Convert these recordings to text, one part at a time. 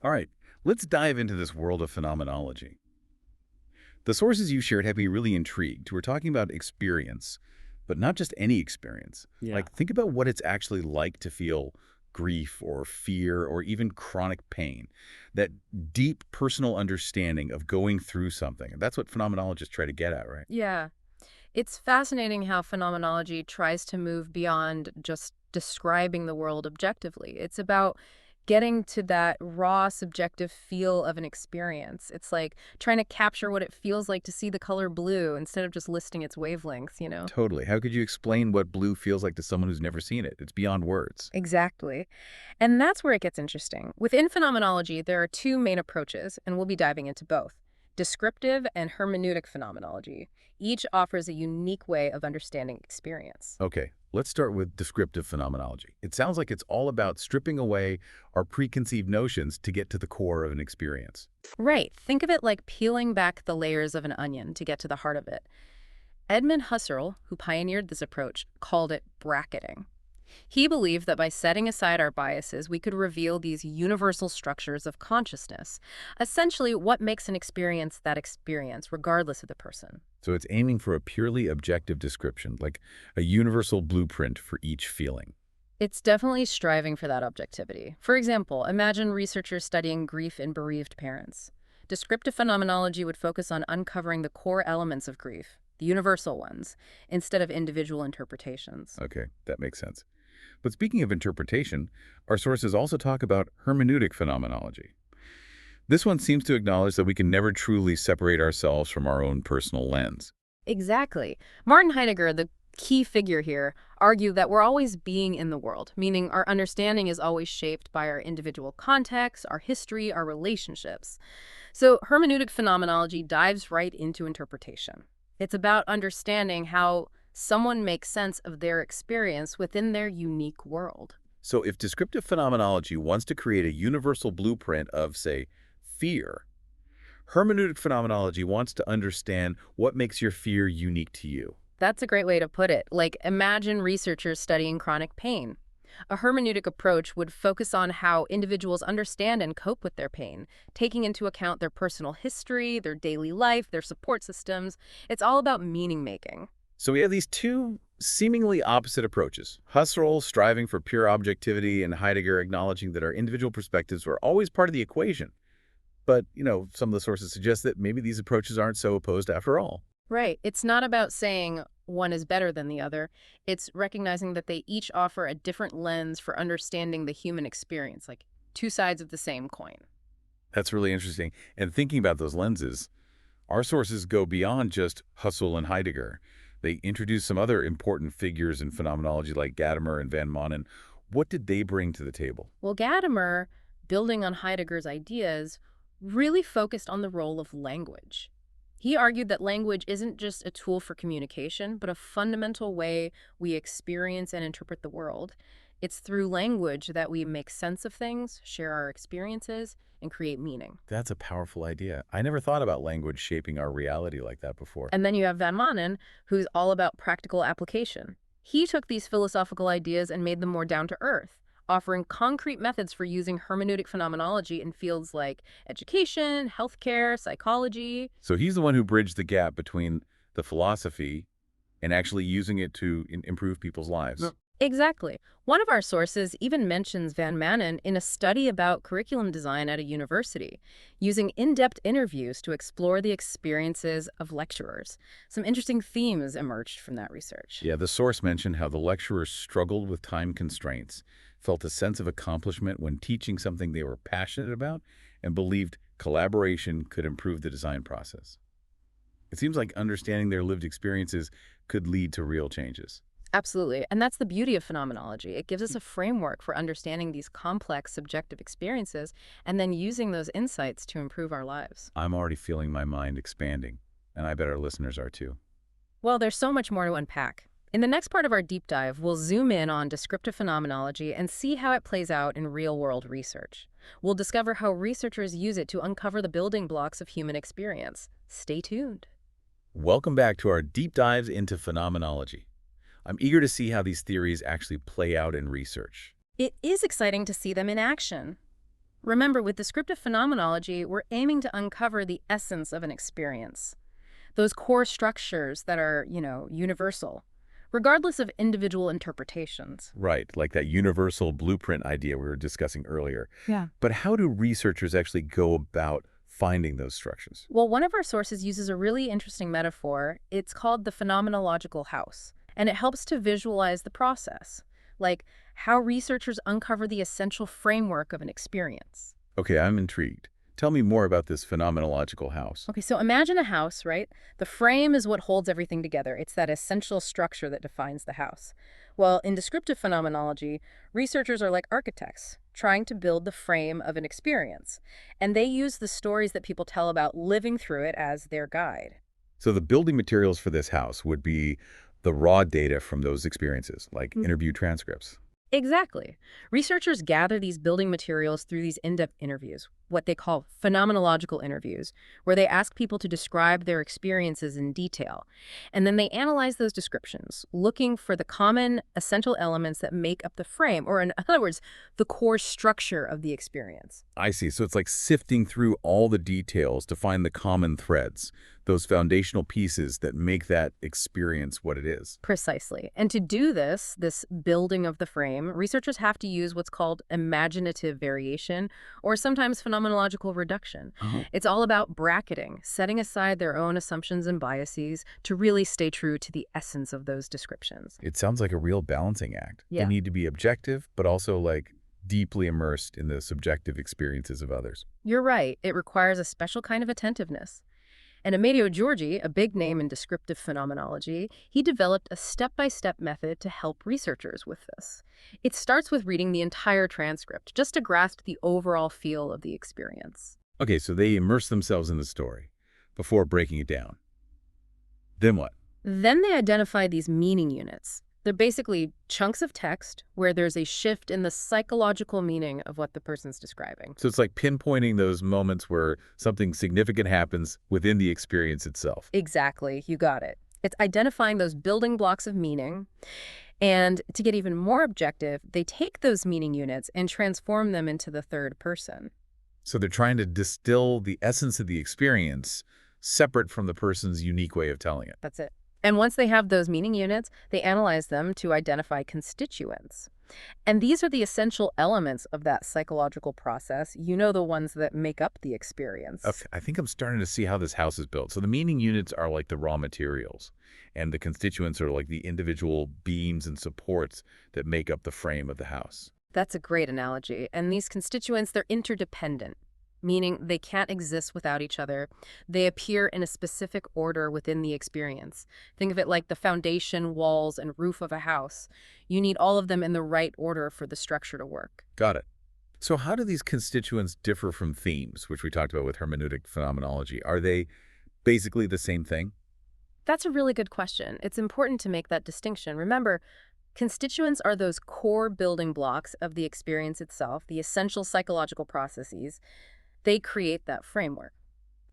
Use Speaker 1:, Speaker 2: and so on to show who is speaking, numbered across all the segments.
Speaker 1: All right, let's dive into this world of phenomenology. The sources you shared have me really intrigued. We're talking about experience, but not just any experience.
Speaker 2: Yeah.
Speaker 1: Like, think about what it's actually like to feel grief or fear or even chronic pain. That deep personal understanding of going through something. And that's what phenomenologists try to get at, right?
Speaker 2: Yeah. It's fascinating how phenomenology tries to move beyond just describing the world objectively. It's about getting to that raw, subjective feel of an experience. It's like trying to capture what it feels like to see the color blue instead of just listing its wavelengths.
Speaker 1: Totally. How could you explain what blue feels like to someone who's never seen it? It's beyond words.
Speaker 2: Exactly. And that's where it gets interesting. Within phenomenology, there are two main approaches, and we'll be diving into both: descriptive and hermeneutic phenomenology. Each offers a unique way of understanding experience.
Speaker 1: Okay, let's start with descriptive phenomenology. It sounds like it's all about stripping away our preconceived notions to get to the core of an experience.
Speaker 2: Right. Think of it like peeling back the layers of an onion to get to the heart of it. Edmund Husserl, who pioneered this approach, called it bracketing. He believed that by setting aside our biases, we could reveal these universal structures of consciousness, essentially what makes an experience that experience, regardless of the person.
Speaker 1: So it's aiming for a purely objective description, like a universal blueprint for each feeling.
Speaker 2: It's definitely striving for that objectivity. For example, imagine researchers studying grief in bereaved parents. Descriptive phenomenology would focus on uncovering the core elements of grief, the universal ones, instead of individual interpretations.
Speaker 1: Okay, that makes sense. But speaking of interpretation, our sources also talk about hermeneutic phenomenology. This one seems to acknowledge that we can never truly separate ourselves from our own personal lens.
Speaker 2: Exactly. Martin Heidegger, the key figure here, argued that we're always being in the world, meaning our understanding is always shaped by our individual context, our history, our relationships. So hermeneutic phenomenology dives right into interpretation. It's about understanding how someone makes sense of their experience within their unique world.
Speaker 1: So if descriptive phenomenology wants to create a universal blueprint of, say, fear, hermeneutic phenomenology wants to understand what makes your fear unique to you.
Speaker 2: That's a great way to put it. Like, imagine researchers studying chronic pain. A hermeneutic approach would focus on how individuals understand and cope with their pain, taking into account their personal history, their daily life, their support systems. It's all about meaning making.
Speaker 1: So we have these two seemingly opposite approaches. Husserl striving for pure objectivity and Heidegger acknowledging that our individual perspectives were always part of the equation. But, some of the sources suggest that maybe these approaches aren't so opposed after all.
Speaker 2: Right. It's not about saying one is better than the other. It's recognizing that they each offer a different lens for understanding the human experience, like two sides of the same coin.
Speaker 1: That's really interesting. And thinking about those lenses, our sources go beyond just Husserl and Heidegger. They introduce some other important figures in phenomenology like Gadamer and Van Manen. What did they bring to the table?
Speaker 2: Well, Gadamer, building on Heidegger's ideas, really focused on the role of language. He argued that language isn't just a tool for communication, but a fundamental way we experience and interpret the world. It's through language that we make sense of things, share our experiences, and create meaning.
Speaker 1: That's a powerful idea. I never thought about language shaping our reality like that before.
Speaker 2: And then you have Van Manen, who's all about practical application. He took these philosophical ideas and made them more down to earth, offering concrete methods for using hermeneutic phenomenology in fields like education, healthcare, psychology.
Speaker 1: So he's the one who bridged the gap between the philosophy and actually using it to improve people's lives.
Speaker 2: Exactly. One of our sources even mentions Van Manen in a study about curriculum design at a university, using in-depth interviews to explore the experiences of lecturers. Some interesting themes emerged from that research.
Speaker 1: Yeah, the source mentioned how the lecturers struggled with time constraints, felt a sense of accomplishment when teaching something they were passionate about, and believed collaboration could improve the design process. It seems like understanding their lived experiences could lead to real changes.
Speaker 2: Absolutely. And that's the beauty of phenomenology. It gives us a framework for understanding these complex subjective experiences and then using those insights to improve our lives.
Speaker 1: I'm already feeling my mind expanding, and I bet our listeners are too.
Speaker 2: Well, there's so much more to unpack. In the next part of our deep dive, we'll zoom in on descriptive phenomenology and see how it plays out in real-world research. We'll discover how researchers use it to uncover the building blocks of human experience. Stay tuned.
Speaker 1: Welcome back to our deep dives into phenomenology. I'm eager to see how these theories actually play out in research.
Speaker 2: It is exciting to see them in action. Remember, with descriptive phenomenology, we're aiming to uncover the essence of an experience, those core structures that are, universal, regardless of individual interpretations.
Speaker 1: Right, like that universal blueprint idea we were discussing earlier.
Speaker 2: Yeah.
Speaker 1: But how do researchers actually go about finding those structures?
Speaker 2: Well, one of our sources uses a really interesting metaphor. It's called the phenomenological house, and it helps to visualize the process, like how researchers uncover the essential framework of an experience.
Speaker 1: Okay, I'm intrigued. Tell me more about this phenomenological house.
Speaker 2: Okay, so imagine a house, right? The frame is what holds everything together. It's that essential structure that defines the house. Well, in descriptive phenomenology, researchers are like architects, trying to build the frame of an experience. And they use the stories that people tell about living through it as their guide.
Speaker 1: So the building materials for this house would be the raw data from those experiences, like interview transcripts.
Speaker 2: Exactly. Researchers gather these building materials through these in-depth interviews, what they call phenomenological interviews, where they ask people to describe their experiences in detail. And then they analyze those descriptions, looking for the common, essential elements that make up the frame, or in other words, the core structure of the experience.
Speaker 1: I see. So it's like sifting through all the details to find the common threads, those foundational pieces that make that experience what it is.
Speaker 2: Precisely. And to do this building of the frame, researchers have to use what's called imaginative variation, or sometimes phenomenological reduction.
Speaker 1: Oh.
Speaker 2: It's all about bracketing, setting aside their own assumptions and biases to really stay true to the essence of those descriptions.
Speaker 1: It sounds like a real balancing act. They
Speaker 2: Yeah.
Speaker 1: need to be objective, but also like deeply immersed in the subjective experiences of others.
Speaker 2: You're right. It requires a special kind of attentiveness. And Amedeo Giorgi, a big name in descriptive phenomenology, he developed a step-by-step method to help researchers with this. It starts with reading the entire transcript, just to grasp the overall feel of the experience.
Speaker 1: Okay, so they immerse themselves in the story before breaking it down. Then what?
Speaker 2: Then they identify these meaning units. They're basically chunks of text where there's a shift in the psychological meaning of what the person's describing.
Speaker 1: So it's like pinpointing those moments where something significant happens within the experience itself.
Speaker 2: Exactly, you got it. It's identifying those building blocks of meaning. And to get even more objective, they take those meaning units and transform them into the third person.
Speaker 1: So they're trying to distill the essence of the experience separate from the person's unique way of telling it.
Speaker 2: That's it. And once they have those meaning units, they analyze them to identify constituents. And these are the essential elements of that psychological process. You know, the ones that make up the experience.
Speaker 1: Okay, I think I'm starting to see how this house is built. So the meaning units are like the raw materials, and the constituents are like the individual beams and supports that make up the frame of the house.
Speaker 2: That's a great analogy. And these constituents, they're interdependent, meaning they can't exist without each other. They appear in a specific order within the experience. Think of it like the foundation, walls, and roof of a house. You need all of them in the right order for the structure to work.
Speaker 1: Got it. So how do these constituents differ from themes, which we talked about with hermeneutic phenomenology? Are they basically the same thing?
Speaker 2: That's a really good question. It's important to make that distinction. Remember, constituents are those core building blocks of the experience itself, the essential psychological processes. They create that framework.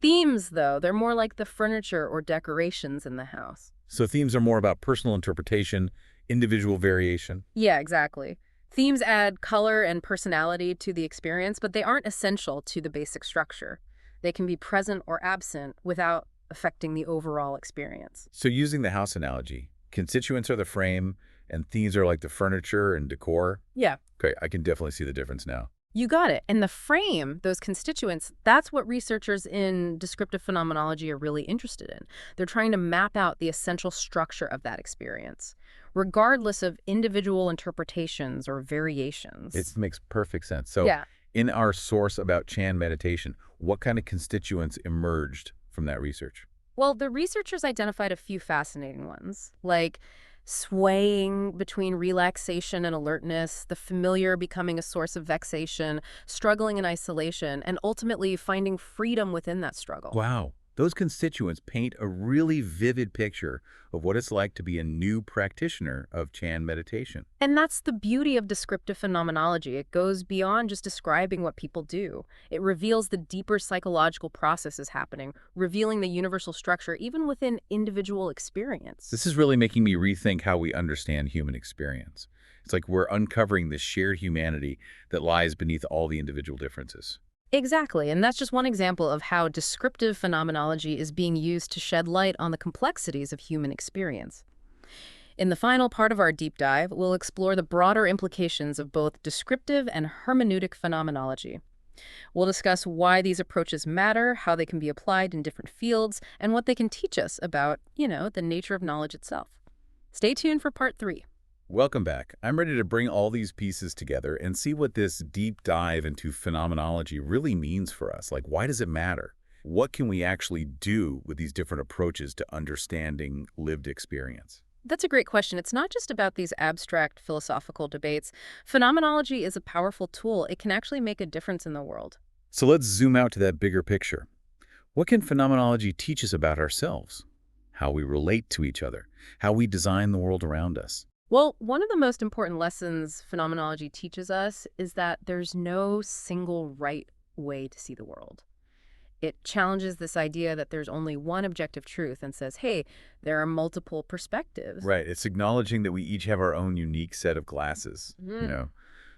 Speaker 2: Themes, though, they're more like the furniture or decorations in the house.
Speaker 1: So themes are more about personal interpretation, individual variation.
Speaker 2: Yeah, exactly. Themes add color and personality to the experience, but they aren't essential to the basic structure. They can be present or absent without affecting the overall experience.
Speaker 1: So using the house analogy, constituents are the frame, and themes are like the furniture and decor.
Speaker 2: Yeah.
Speaker 1: Okay, I can definitely see the difference now.
Speaker 2: You got it. And the frame, those constituents, that's what researchers in descriptive phenomenology are really interested in. They're trying to map out the essential structure of that experience, regardless of individual interpretations or variations.
Speaker 1: It makes perfect sense. So
Speaker 2: Yeah.
Speaker 1: in our source about Chan meditation, what kind of constituents emerged from that research?
Speaker 2: Well, the researchers identified a few fascinating ones, like swaying between relaxation and alertness, the familiar becoming a source of vexation, struggling in isolation, and ultimately finding freedom within that struggle.
Speaker 1: Wow. Those constituents paint a really vivid picture of what it's like to be a new practitioner of Chan meditation.
Speaker 2: And that's the beauty of descriptive phenomenology. It goes beyond just describing what people do. It reveals the deeper psychological processes happening, revealing the universal structure even within individual experience.
Speaker 1: This is really making me rethink how we understand human experience. It's like we're uncovering the shared humanity that lies beneath all the individual differences.
Speaker 2: Exactly, and that's just one example of how descriptive phenomenology is being used to shed light on the complexities of human experience. In the final part of our deep dive, we'll explore the broader implications of both descriptive and hermeneutic phenomenology. We'll discuss why these approaches matter, how they can be applied in different fields, and what they can teach us about, the nature of knowledge itself. Stay tuned for part 3.
Speaker 1: Welcome back. I'm ready to bring all these pieces together and see what this deep dive into phenomenology really means for us. Like, why does it matter? What can we actually do with these different approaches to understanding lived experience?
Speaker 2: That's a great question. It's not just about these abstract philosophical debates. Phenomenology is a powerful tool. It can actually make a difference in the world.
Speaker 1: So let's zoom out to that bigger picture. What can phenomenology teach us about ourselves? How we relate to each other? How we design the world around us?
Speaker 2: Well, one of the most important lessons phenomenology teaches us is that there's no single right way to see the world. It challenges this idea that there's only one objective truth and says, hey, there are multiple perspectives.
Speaker 1: Right. It's acknowledging that we each have our own unique set of glasses,
Speaker 2: Mhm.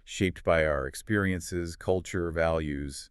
Speaker 1: shaped by our experiences, culture, values.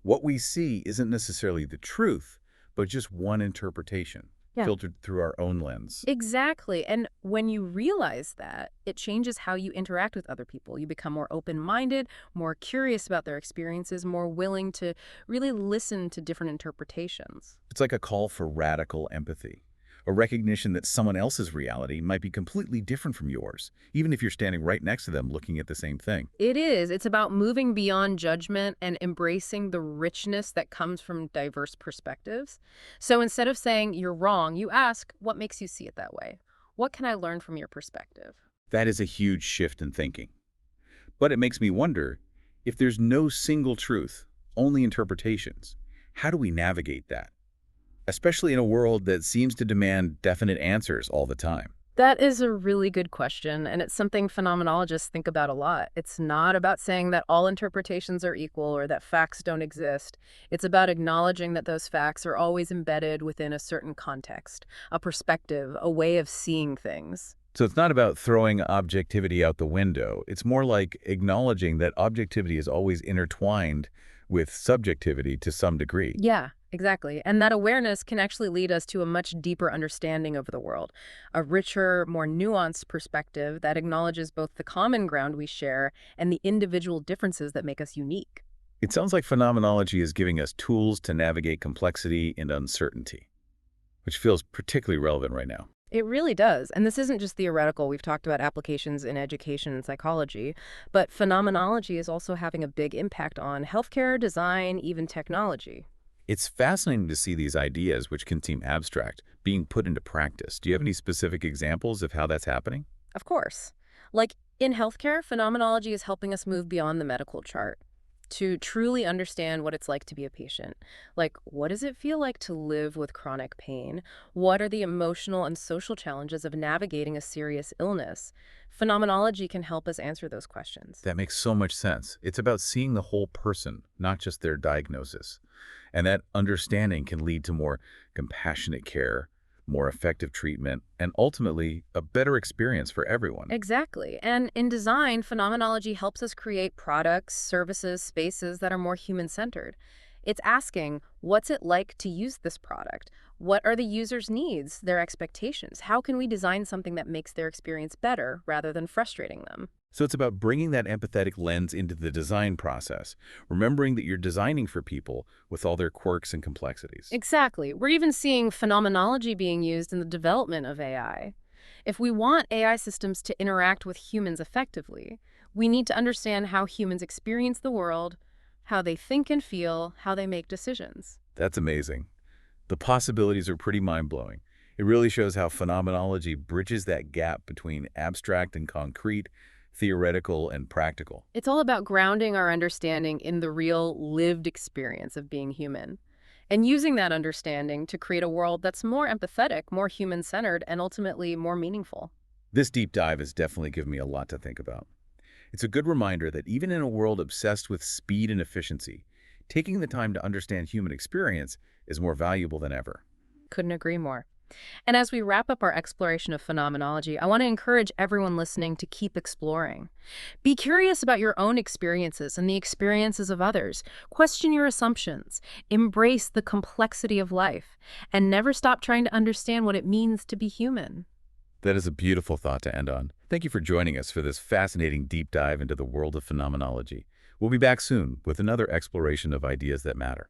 Speaker 1: What we see isn't necessarily the truth, but just one interpretation,
Speaker 2: Yeah.
Speaker 1: filtered through our own lens.
Speaker 2: Exactly. And when you realize that, it changes how you interact with other people. You become more open-minded, more curious about their experiences, more willing to really listen to different interpretations.
Speaker 1: It's like a call for radical empathy, a recognition that someone else's reality might be completely different from yours, even if you're standing right next to them looking at the same thing.
Speaker 2: It is. It's about moving beyond judgment and embracing the richness that comes from diverse perspectives. So instead of saying you're wrong, you ask, what makes you see it that way? What can I learn from your perspective?
Speaker 1: That is a huge shift in thinking. But it makes me wonder, if there's no single truth, only interpretations, how do we navigate that? Especially in a world that seems to demand definite answers all the time.
Speaker 2: That is a really good question, and it's something phenomenologists think about a lot. It's not about saying that all interpretations are equal or that facts don't exist. It's about acknowledging that those facts are always embedded within a certain context, a perspective, a way of seeing things.
Speaker 1: So it's not about throwing objectivity out the window. It's more like acknowledging that objectivity is always intertwined with subjectivity to some degree.
Speaker 2: Yeah, exactly. And that awareness can actually lead us to a much deeper understanding of the world, a richer, more nuanced perspective that acknowledges both the common ground we share and the individual differences that make us unique.
Speaker 1: It sounds like phenomenology is giving us tools to navigate complexity and uncertainty, which feels particularly relevant right now.
Speaker 2: It really does. And this isn't just theoretical. We've talked about applications in education and psychology, but phenomenology is also having a big impact on healthcare, design, even technology.
Speaker 1: It's fascinating to see these ideas, which can seem abstract, being put into practice. Do you have any specific examples of how that's happening?
Speaker 2: Of course. Like in healthcare, phenomenology is helping us move beyond the medical chart to truly understand what it's like to be a patient. Like, what does it feel like to live with chronic pain? What are the emotional and social challenges of navigating a serious illness? Phenomenology can help us answer those questions.
Speaker 1: That makes so much sense. It's about seeing the whole person, not just their diagnosis. And that understanding can lead to more compassionate care, more effective treatment, and ultimately a better experience for everyone.
Speaker 2: Exactly. And in design, phenomenology helps us create products, services, spaces that are more human-centered. It's asking, what's it like to use this product? What are the user's needs, their expectations? How can we design something that makes their experience better rather than frustrating them?
Speaker 1: So it's about bringing that empathetic lens into the design process, remembering that you're designing for people with all their quirks and complexities.
Speaker 2: Exactly. We're even seeing phenomenology being used in the development of AI. If we want AI systems to interact with humans effectively, we need to understand how humans experience the world, how they think and feel, how they make decisions.
Speaker 1: That's amazing. The possibilities are pretty mind-blowing. It really shows how phenomenology bridges that gap between abstract and concrete, theoretical and practical.
Speaker 2: It's all about grounding our understanding in the real lived experience of being human and using that understanding to create a world that's more empathetic, more human-centered, and ultimately more meaningful.
Speaker 1: This deep dive has definitely given me a lot to think about. It's a good reminder that even in a world obsessed with speed and efficiency, taking the time to understand human experience is more valuable than ever.
Speaker 2: Couldn't agree more. And as we wrap up our exploration of phenomenology, I want to encourage everyone listening to keep exploring. Be curious about your own experiences and the experiences of others. Question your assumptions. Embrace the complexity of life. And never stop trying to understand what it means to be human.
Speaker 1: That is a beautiful thought to end on. Thank you for joining us for this fascinating deep dive into the world of phenomenology. We'll be back soon with another exploration of ideas that matter.